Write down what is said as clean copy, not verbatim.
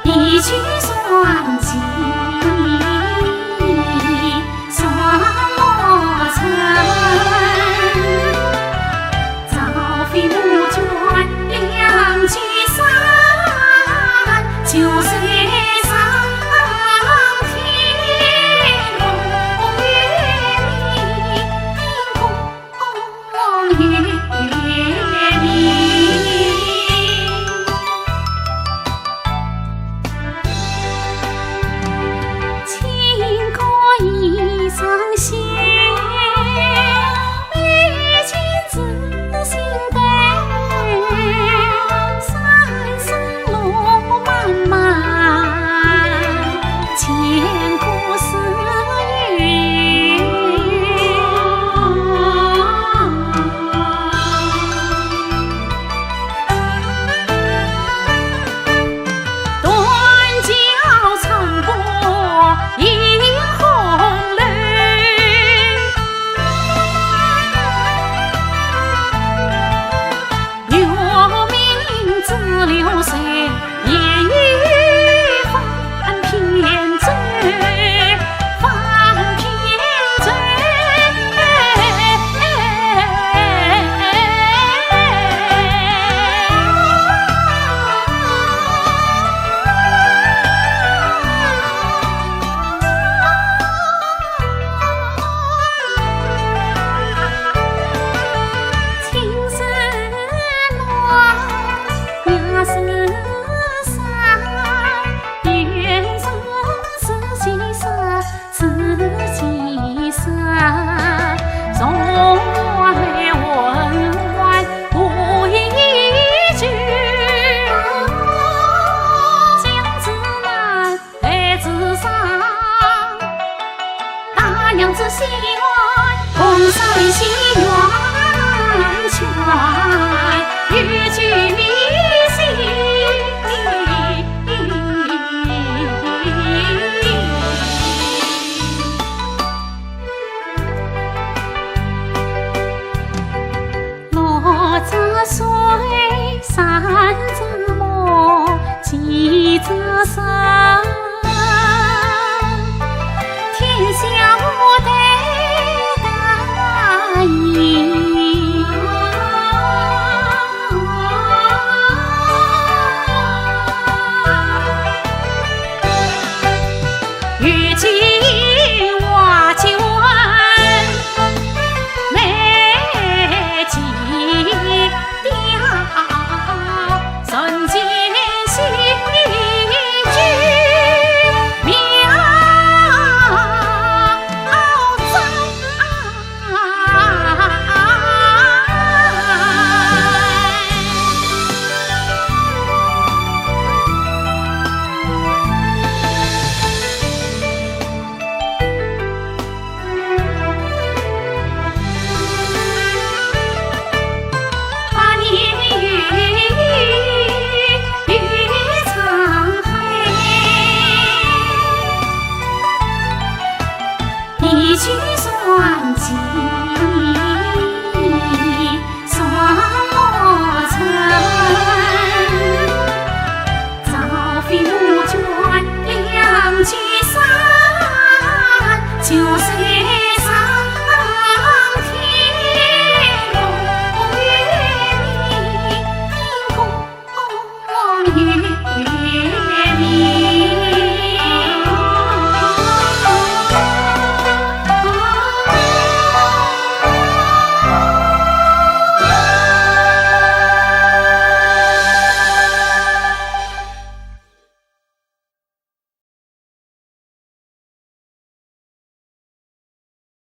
一曲双栖双罗成，早飞暮卷两曲三，九岁上天空月明，空月明。衣裳鲜，玉裙自心带，三生路漫漫，千古诗韵。断桥长过银虹。流水烟雨翻篇醉，翻篇醉。青丝乱。是山，缘生是几生，是几生。从来问完无一句，江之南，海之上，大娘子心愿，共山心愿全，欲去迷。着水，山着木，骑着山。